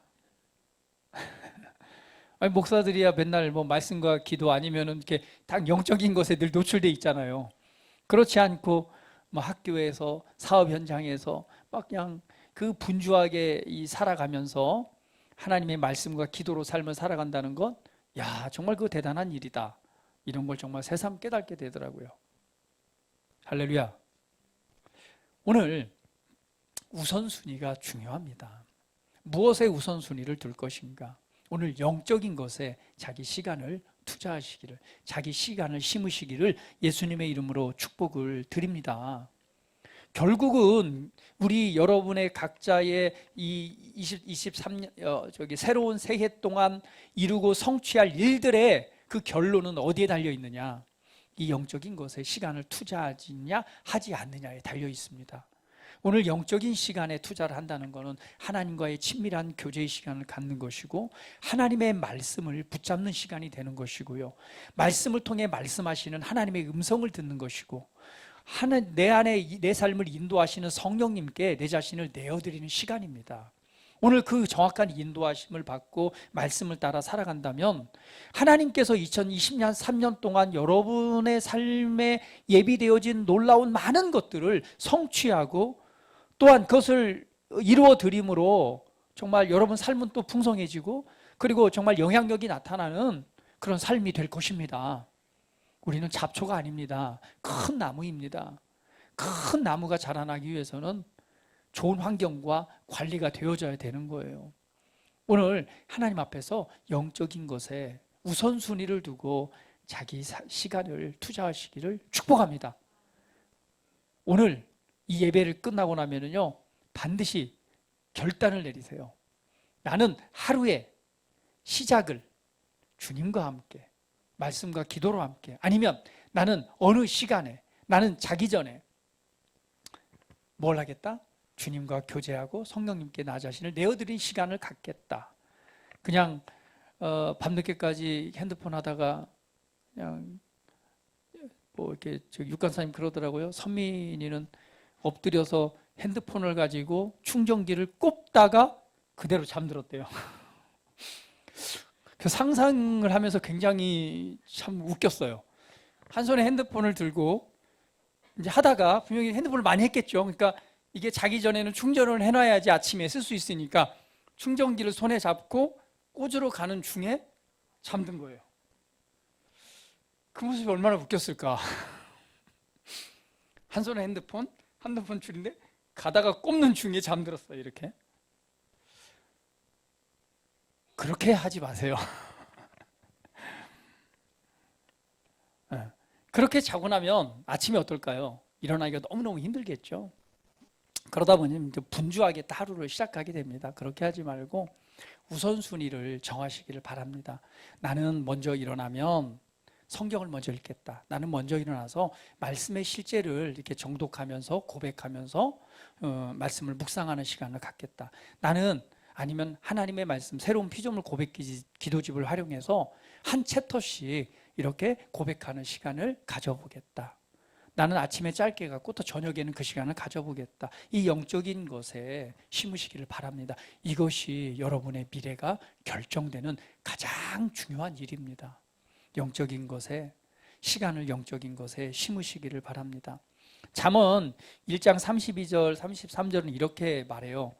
아니, 목사들이야 맨날 뭐 말씀과 기도 아니면은 이렇게 딱 영적인 것에 늘 노출돼 있잖아요. 그렇지 않고 뭐 학교에서 사업 현장에서 막 그냥 그 분주하게 살아가면서 하나님의 말씀과 기도로 삶을 살아간다는 것, 야, 정말 그거 대단한 일이다. 이런 걸 정말 새삼 깨닫게 되더라고요. 할렐루야. 오늘 우선순위가 중요합니다. 무엇에 우선순위를 둘 것인가? 오늘 영적인 것에 자기 시간을 투자하시기를, 자기 시간을 심으시기를 예수님의 이름으로 축복을 드립니다. 결국은 우리 여러분의 각자의 이 23년 새로운 새해 동안 이루고 성취할 일들의 그 결론은 어디에 달려 있느냐? 이 영적인 것에 시간을 투자하느냐 하지 않느냐에 달려 있습니다. 오늘 영적인 시간에 투자를 한다는 것은 하나님과의 친밀한 교제의 시간을 갖는 것이고, 하나님의 말씀을 붙잡는 시간이 되는 것이고요, 말씀을 통해 말씀하시는 하나님의 음성을 듣는 것이고, 내 안에 내 삶을 인도하시는 성령님께 내 자신을 내어드리는 시간입니다. 오늘 그 정확한 인도하심을 받고 말씀을 따라 살아간다면 하나님께서 2020년 3년 동안 여러분의 삶에 예비되어진 놀라운 많은 것들을 성취하고, 또한 그것을 이루어 드림으로 정말 여러분 삶은 또 풍성해지고, 그리고 정말 영향력이 나타나는 그런 삶이 될 것입니다. 우리는 잡초가 아닙니다. 큰 나무입니다. 큰 나무가 자라나기 위해서는 좋은 환경과 관리가 되어져야 되는 거예요. 오늘 하나님 앞에서 영적인 것에 우선순위를 두고 자기 시간을 투자하시기를 축복합니다. 오늘 이 예배를 끝나고 나면은요, 반드시 결단을 내리세요. 나는 하루의 시작을 주님과 함께, 말씀과 기도로 함께, 아니면 나는 어느 시간에, 나는 자기 전에 뭘 하겠다? 주님과 교제하고 성령님께 나 자신을 내어드린 시간을 갖겠다. 그냥 밤늦게까지 핸드폰 하다가 그냥 뭐 이렇게 육간사님 그러더라고요. 선민이는 엎드려서 핸드폰을 가지고 충전기를 꼽다가 그대로 잠들었대요. 그 상상을 하면서 굉장히 참 웃겼어요. 한 손에 핸드폰을 들고 이제 하다가 분명히 핸드폰을 많이 했겠죠. 그러니까 이게 자기 전에는 충전을 해놔야지 아침에 쓸 수 있으니까 충전기를 손에 잡고 꽂으러 가는 중에 잠든 거예요. 그 모습이 얼마나 웃겼을까. 한 손에 핸드폰 줄인데 가다가 꼽는 중에 잠들었어요. 이렇게. 그렇게 하지 마세요. 예. 그렇게 자고 나면 아침에 어떨까요? 일어나기가 너무너무 힘들겠죠. 그러다 보니 이제 분주하게 하루를 시작하게 됩니다. 그렇게 하지 말고 우선순위를 정하시기를 바랍니다. 나는 먼저 일어나면 성경을 먼저 읽겠다. 나는 먼저 일어나서 말씀의 실제를 이렇게 정독하면서 고백하면서 말씀을 묵상하는 시간을 갖겠다. 나는 아니면 하나님의 말씀, 새로운 피조물 고백 기도집을 활용해서 한 챕터씩 이렇게 고백하는 시간을 가져보겠다. 나는 아침에 짧게 갖고 또 저녁에는 그 시간을 가져보겠다. 이 영적인 것에 심으시기를 바랍니다. 이것이 여러분의 미래가 결정되는 가장 중요한 일입니다. 영적인 것에, 시간을 영적인 것에 심으시기를 바랍니다. 잠언 1장 32절 33절은 이렇게 말해요.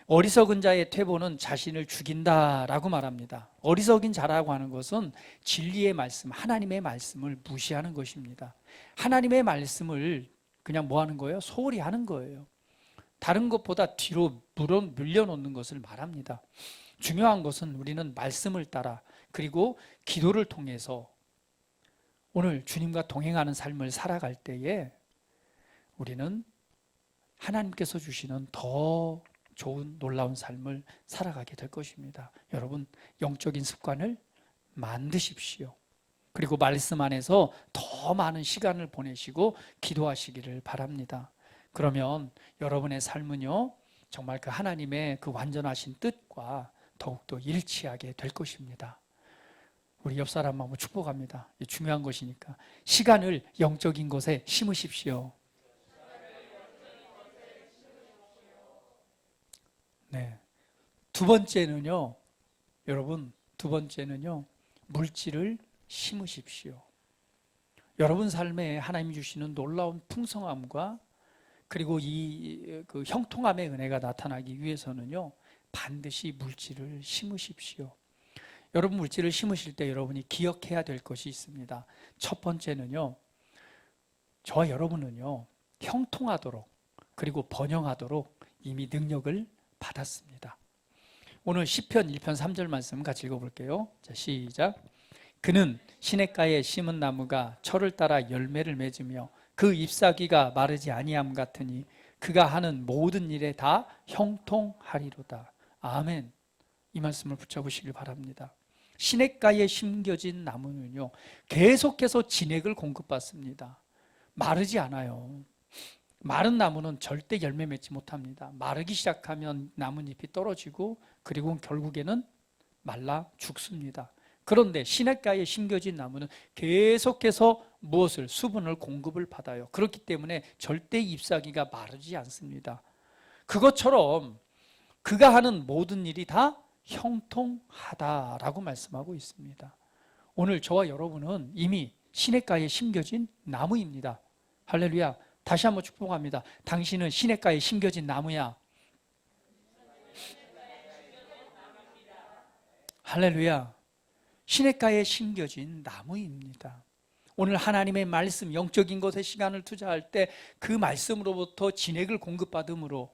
어리석은 자의 퇴보는 자신을 죽인다라고 말합니다. 어리석인 자라고 하는 것은 진리의 말씀, 하나님의 말씀을 무시하는 것입니다. 하나님의 말씀을 그냥 뭐 하는 거예요? 소홀히 하는 거예요. 다른 것보다 뒤로 물려놓는 것을 말합니다. 중요한 것은 우리는 말씀을 따라 그리고 기도를 통해서 오늘 주님과 동행하는 삶을 살아갈 때에 우리는 하나님께서 주시는 더 좋은 놀라운 삶을 살아가게 될 것입니다. 여러분, 영적인 습관을 만드십시오. 그리고 말씀 안에서 더 많은 시간을 보내시고 기도하시기를 바랍니다. 그러면 여러분의 삶은요, 정말 그 하나님의 그 완전하신 뜻과 더욱더 일치하게 될 것입니다. 우리 옆 사람 한번 축복합니다. 중요한 것이니까. 시간을 영적인 것에 심으십시오. 네. 두 번째는요, 여러분, 두 번째는요, 물질을 심으십시오. 여러분 삶에 하나님 주시는 놀라운 풍성함과 그리고 그 형통함의 은혜가 나타나기 위해서는요, 반드시 물질을 심으십시오. 여러분 물질을 심으실 때 여러분이 기억해야 될 것이 있습니다. 첫 번째는요, 저와 여러분은요, 형통하도록 그리고 번영하도록 이미 능력을 받았습니다. 오늘 시편 1편 3절 말씀 같이 읽어볼게요. 자, 시작. 그는 시냇가에 심은 나무가 철을 따라 열매를 맺으며 그 잎사귀가 마르지 아니함 같으니 그가 하는 모든 일에 다 형통하리로다. 아멘. 이 말씀을 붙잡으시길 바랍니다. 시냇가에 심겨진 나무는요, 계속해서 진액을 공급받습니다. 마르지 않아요. 마른 나무는 절대 열매 맺지 못합니다. 마르기 시작하면 나뭇잎이 떨어지고 그리고 결국에는 말라 죽습니다. 그런데 시냇가에 심겨진 나무는 계속해서 무엇을? 수분을 공급을 받아요. 그렇기 때문에 절대 잎사귀가 마르지 않습니다. 그것처럼 그가 하는 모든 일이 다 형통하다라고 말씀하고 있습니다. 오늘 저와 여러분은 이미 시냇가에 심겨진 나무입니다. 할렐루야. 다시 한번 축복합니다. 당신은 시냇가에 심겨진 나무야. 할렐루야. 시냇가에 심겨진 나무입니다. 오늘 하나님의 말씀, 영적인 것에 시간을 투자할 때 그 말씀으로부터 진액을 공급받음으로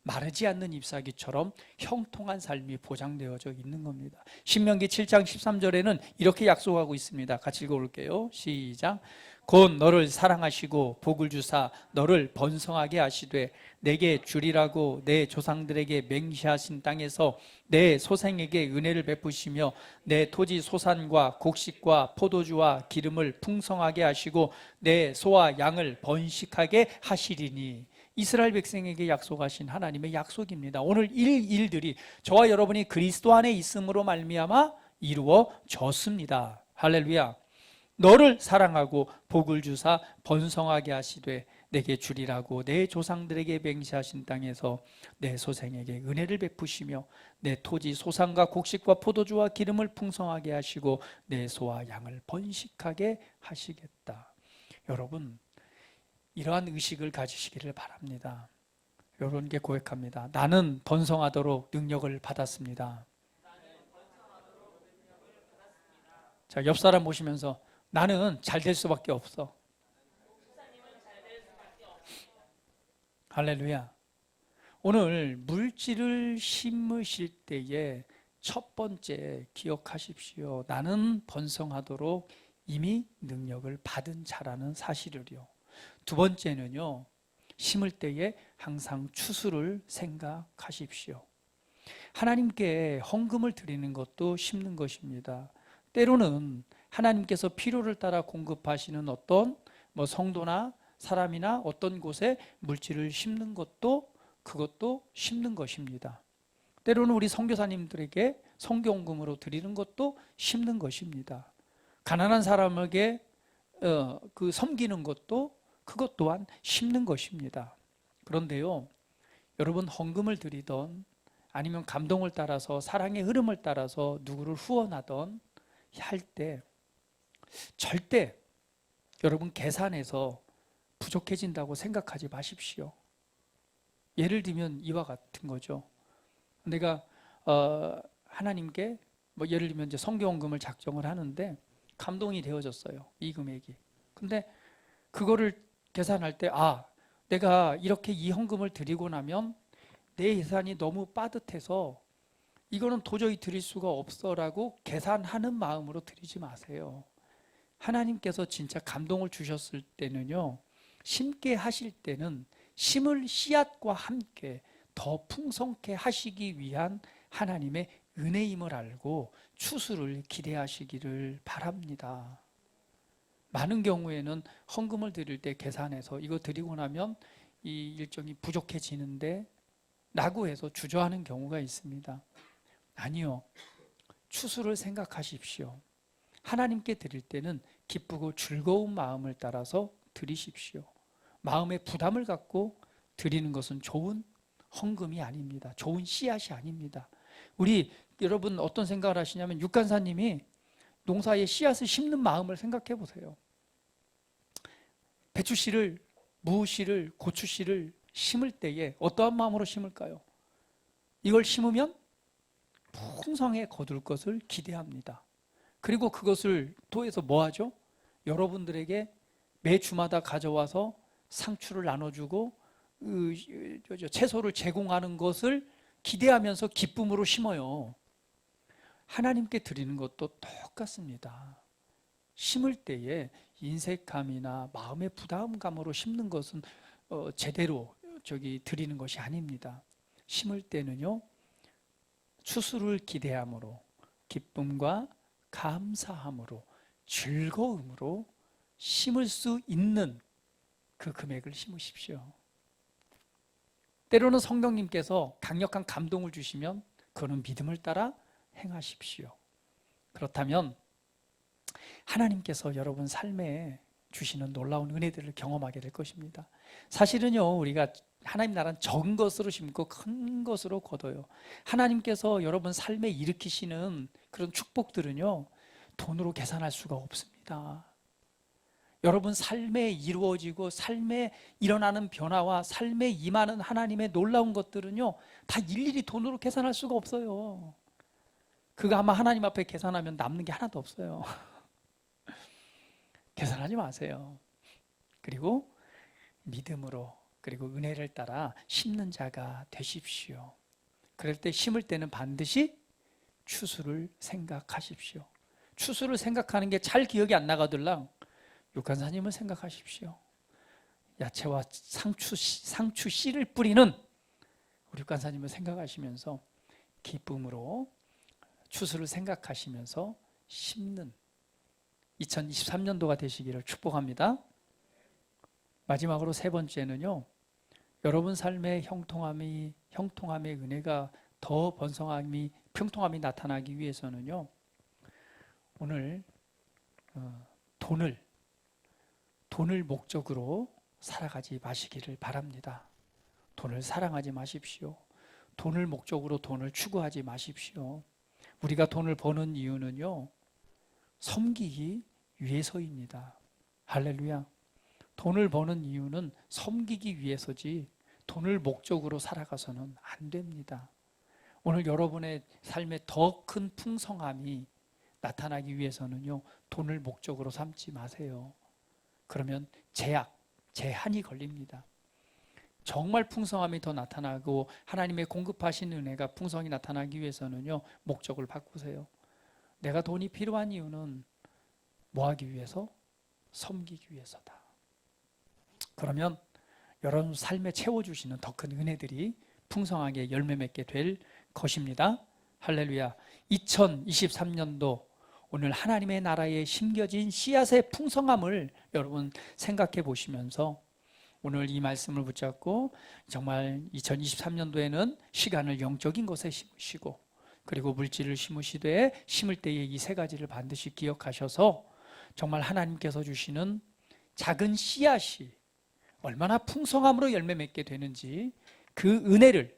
마르지 않는 잎사귀처럼 형통한 삶이 보장되어져 있는 겁니다. 신명기 7장 13절에는 이렇게 약속하고 있습니다. 같이 읽어볼게요. 시작. 곧 너를 사랑하시고 복을 주사 너를 번성하게 하시되 내게 주리라고 내 조상들에게 맹세하신 땅에서 내 소생에게 은혜를 베푸시며 내 토지 소산과 곡식과 포도주와 기름을 풍성하게 하시고 내 소와 양을 번식하게 하시리니. 이스라엘 백성에게 약속하신 하나님의 약속입니다. 오늘 일들이 저와 여러분이 그리스도 안에 있음으로 말미암아 이루어졌습니다. 할렐루야. 너를 사랑하고 복을 주사 번성하게 하시되 내게 주리라고 내 조상들에게 맹세하신 땅에서 내 소생에게 은혜를 베푸시며 내 토지 소산과 곡식과 포도주와 기름을 풍성하게 하시고 내 소와 양을 번식하게 하시겠다. 여러분, 이러한 의식을 가지시기를 바랍니다. 여러분께 고백합니다. 나는 번성하도록 능력을 받았습니다. 자, 옆 사람 보시면서 나는 잘 될 수밖에 없어. 할렐루야. 오늘 물질을 심으실 때에 첫 번째 기억하십시오. 나는 번성하도록 이미 능력을 받은 자라는 사실을요. 두 번째는요, 심을 때에 항상 추수를 생각하십시오. 하나님께 헌금을 드리는 것도 심는 것입니다. 때로는 하나님께서 필요를 따라 공급하시는 어떤 성도나 사람이나 어떤 곳에 물질을 심는 것도 그것도 심는 것입니다. 때로는 우리 선교사님들에게 선교헌금으로 드리는 것도 심는 것입니다. 가난한 사람에게 섬기는 것도 그것 또한 심는 것입니다. 그런데요, 여러분 헌금을 드리던 아니면 감동을 따라서 사랑의 흐름을 따라서 누구를 후원하던 할 때 절대 여러분 계산해서 부족해진다고 생각하지 마십시오. 예를 들면 이와 같은 거죠. 내가 하나님께 예를 들면 이제 선교헌금을 작정을 하는데 감동이 되어졌어요. 이 금액이. 근데 그거를 계산할 때 내가 이렇게 이 헌금을 드리고 나면 내 예산이 너무 빠듯해서 이거는 도저히 드릴 수가 없어라고 계산하는 마음으로 드리지 마세요. 하나님께서 진짜 감동을 주셨을 때는요, 심게 하실 때는 심을 씨앗과 함께 더 풍성케 하시기 위한 하나님의 은혜임을 알고 추수를 기대하시기를 바랍니다. 많은 경우에는 헌금을 드릴 때 계산해서 이거 드리고 나면 이 일정이 부족해지는데 라고 해서 주저하는 경우가 있습니다. 아니요. 추수를 생각하십시오. 하나님께 드릴 때는 기쁘고 즐거운 마음을 따라서 드리십시오. 마음에 부담을 갖고 드리는 것은 좋은 헌금이 아닙니다. 좋은 씨앗이 아닙니다. 우리 여러분 어떤 생각을 하시냐면 육간사님이 농사에 씨앗을 심는 마음을 생각해 보세요. 배추씨를, 무씨를, 고추씨를 심을 때에 어떠한 마음으로 심을까요? 이걸 심으면 풍성에 거둘 것을 기대합니다. 그리고 그것을 토해서 뭐 하죠? 여러분들에게 매 주마다 가져와서 상추를 나눠주고 채소를 제공하는 것을 기대하면서 기쁨으로 심어요. 하나님께 드리는 것도 똑같습니다. 심을 때에 인색감이나 마음의 부담감으로 심는 것은 제대로 드리는 것이 아닙니다. 심을 때는요, 추수를 기대함으로, 기쁨과 감사함으로, 즐거움으로 심을 수 있는 그 금액을 심으십시오. 때로는 성령님께서 강력한 감동을 주시면 그거는 믿음을 따라 행하십시오. 그렇다면 하나님께서 여러분 삶에 주시는 놀라운 은혜들을 경험하게 될 것입니다. 사실은요, 우리가 하나님 나라는 적은 것으로 심고 큰 것으로 거둬요. 하나님께서 여러분 삶에 일으키시는 그런 축복들은요, 돈으로 계산할 수가 없습니다. 여러분 삶에 이루어지고 삶에 일어나는 변화와 삶에 임하는 하나님의 놀라운 것들은요, 다 일일이 돈으로 계산할 수가 없어요. 그거 아마 하나님 앞에 계산하면 남는 게 하나도 없어요. 계산하지 마세요. 그리고 믿음으로, 그리고 은혜를 따라 심는 자가 되십시오. 그럴 때 심을 때는 반드시 추수를 생각하십시오. 추수를 생각하는 게 잘 기억이 안 나가들랑 육간사님을 생각하십시오. 야채와 상추 씨를 뿌리는 우리 육간사님을 생각하시면서 기쁨으로 추수를 생각하시면서 심는 2023년도가 되시기를 축복합니다. 마지막으로 세 번째는요, 여러분 삶의 형통함의 은혜가 더 평통함이 나타나기 위해서는요, 오늘 돈을 목적으로 살아가지 마시기를 바랍니다. 돈을 사랑하지 마십시오. 돈을 목적으로 돈을 추구하지 마십시오. 우리가 돈을 버는 이유는요, 섬기기 위해서입니다. 할렐루야. 돈을 버는 이유는 섬기기 위해서지 돈을 목적으로 살아가서는 안 됩니다. 오늘 여러분의 삶에 더 큰 풍성함이 나타나기 위해서는요, 돈을 목적으로 삼지 마세요. 그러면 제한이 걸립니다. 정말 풍성함이 더 나타나고 하나님의 공급하신 은혜가 풍성히 나타나기 위해서는요, 목적을 바꾸세요. 내가 돈이 필요한 이유는 뭐 하기 위해서? 섬기기 위해서다. 그러면 여러분 삶에 채워주시는 더 큰 은혜들이 풍성하게 열매 맺게 될 것입니다. 할렐루야. 2023년도 오늘 하나님의 나라에 심겨진 씨앗의 풍성함을 여러분 생각해 보시면서 오늘 이 말씀을 붙잡고 정말 2023년도에는 시간을 영적인 것에 심으시고 그리고 물질을 심으시되 심을 때에 이 세 가지를 반드시 기억하셔서 정말 하나님께서 주시는 작은 씨앗이 얼마나 풍성함으로 열매 맺게 되는지 그 은혜를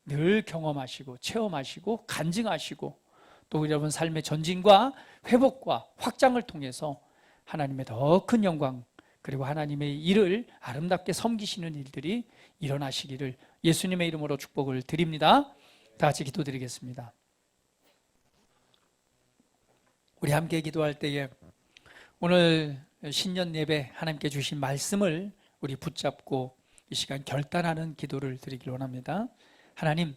늘 경험하시고 체험하시고 간증하시고 또 여러분 삶의 전진과 회복과 확장을 통해서 하나님의 더 큰 영광 그리고 하나님의 일을 아름답게 섬기시는 일들이 일어나시기를 예수님의 이름으로 축복을 드립니다. 다 같이 기도드리겠습니다. 우리 함께 기도할 때에 오늘 신년 예배 하나님께 주신 말씀을 우리 붙잡고 이 시간 결단하는 기도를 드리길 원합니다. 하나님,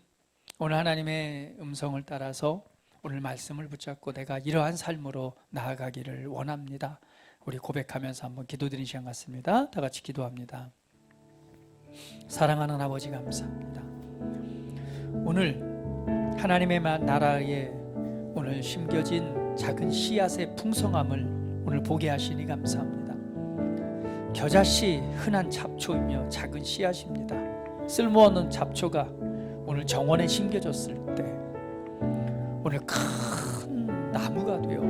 오늘 하나님의 음성을 따라서 오늘 말씀을 붙잡고 내가 이러한 삶으로 나아가기를 원합니다. 우리 고백하면서 한번 기도드리는 시간 같습니다. 다 같이 기도합니다. 사랑하는 아버지 감사합니다. 오늘 하나님의 나라에 오늘 심겨진 작은 씨앗의 풍성함을 오늘 보게 하시니 감사합니다. 겨자씨 흔한 잡초이며 작은 씨앗입니다. 쓸모없는 잡초가 오늘 정원에 심겨졌을 때 오늘 큰 나무가 되어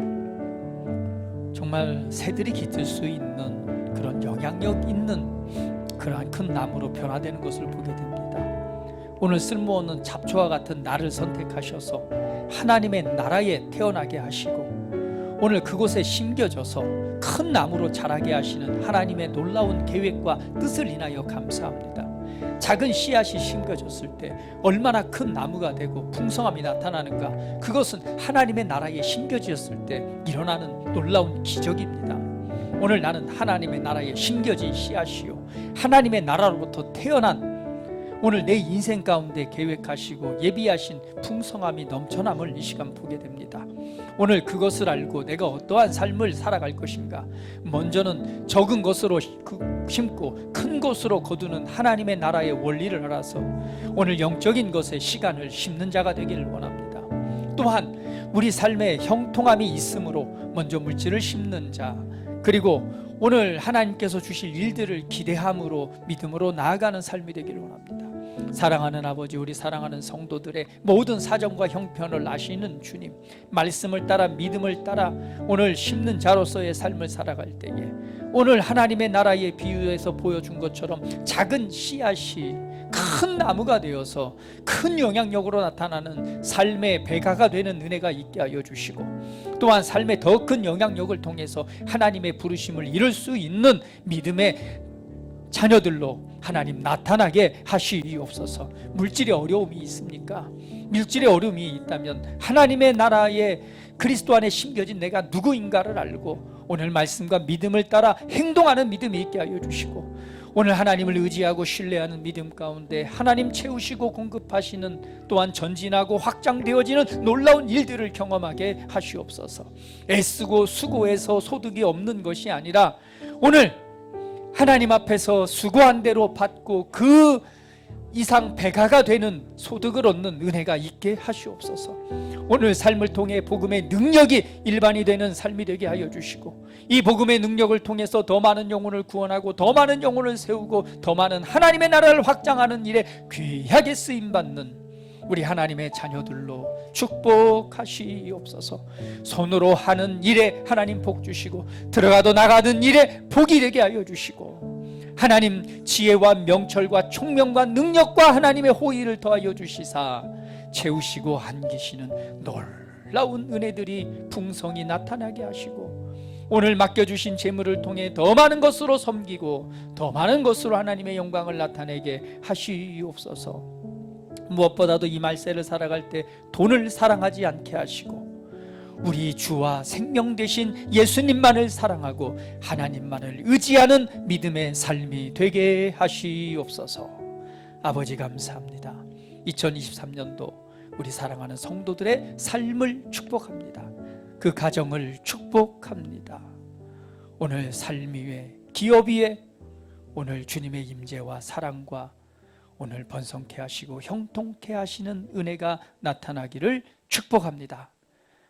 정말 새들이 깃들 수 있는 그런 영향력 있는 그러한 큰 나무로 변화되는 것을 보게 됩니다. 오늘 쓸모없는 잡초와 같은 나를 선택하셔서 하나님의 나라에 태어나게 하시고 오늘 그곳에 심겨져서 큰 나무로 자라게 하시는 하나님의 놀라운 계획과 뜻을 인하여 감사합니다. 작은 씨앗이 심겨졌을 때 얼마나 큰 나무가 되고 풍성함이 나타나는가, 그것은 하나님의 나라에 심겨졌을 때 일어나는 놀라운 기적입니다. 오늘 나는 하나님의 나라에 심겨진 씨앗이요 하나님의 나라로부터 태어난 오늘 내 인생 가운데 계획하시고 예비하신 풍성함이 넘쳐남을 이 시간 보게 됩니다. 오늘 그것을 알고 내가 어떠한 삶을 살아갈 것인가, 먼저는 적은 것으로 심고 큰 것으로 거두는 하나님의 나라의 원리를 알아서 오늘 영적인 것에 시간을 심는 자가 되기를 원합니다. 또한 우리 삶에 형통함이 있으므로 먼저 물질을 심는 자, 그리고 오늘 하나님께서 주실 일들을 기대함으로 믿음으로 나아가는 삶이 되기를 원합니다. 사랑하는 아버지, 우리 사랑하는 성도들의 모든 사정과 형편을 아시는 주님, 말씀을 따라 믿음을 따라 오늘 심는 자로서의 삶을 살아갈 때에 오늘 하나님의 나라의 비유에서 보여준 것처럼 작은 씨앗이 큰 나무가 되어서 큰 영향력으로 나타나는 삶의 배가가 되는 은혜가 있게 하여 주시고, 또한 삶의 더 큰 영향력을 통해서 하나님의 부르심을 이룰 수 있는 믿음의 자녀들로 하나님 나타나게 하시옵소서. 물질의 어려움이 있습니까? 물질의 어려움이 있다면 하나님의 나라에 그리스도 안에 심겨진 내가 누구인가를 알고 오늘 말씀과 믿음을 따라 행동하는 믿음이 있게 하여 주시고, 오늘 하나님을 의지하고 신뢰하는 믿음 가운데 하나님 채우시고 공급하시는 또한 전진하고 확장되어지는 놀라운 일들을 경험하게 하시옵소서. 애쓰고 수고해서 소득이 없는 것이 아니라 오늘 하나님 앞에서 수고한 대로 받고 그 이상 배가가 되는 소득을 얻는 은혜가 있게 하시옵소서. 오늘 삶을 통해 복음의 능력이 일반이 되는 삶이 되게 하여 주시고, 이 복음의 능력을 통해서 더 많은 영혼을 구원하고 더 많은 영혼을 세우고 더 많은 하나님의 나라를 확장하는 일에 귀하게 쓰임받는 우리 하나님의 자녀들로 축복하시옵소서. 손으로 하는 일에 하나님 복 주시고 들어가도 나가는 일에 복이 되게 하여 주시고, 하나님 지혜와 명철과 총명과 능력과 하나님의 호의를 더하여 주시사 채우시고 안기시는 놀라운 은혜들이 풍성히 나타나게 하시고, 오늘 맡겨주신 재물을 통해 더 많은 것으로 섬기고 더 많은 것으로 하나님의 영광을 나타내게 하시옵소서. 무엇보다도 이 말세를 살아갈 때 돈을 사랑하지 않게 하시고 우리 주와 생명 되신 예수님만을 사랑하고 하나님만을 의지하는 믿음의 삶이 되게 하시옵소서. 아버지 감사합니다. 2023년도 우리 사랑하는 성도들의 삶을 축복합니다. 그 가정을 축복합니다. 오늘 삶 위에, 기업 위에 오늘 주님의 임재와 사랑과 오늘 번성케 하시고 형통케 하시는 은혜가 나타나기를 축복합니다.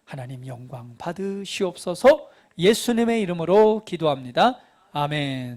하나님 영광 받으시옵소서. 예수님의 이름으로 기도합니다. 아멘.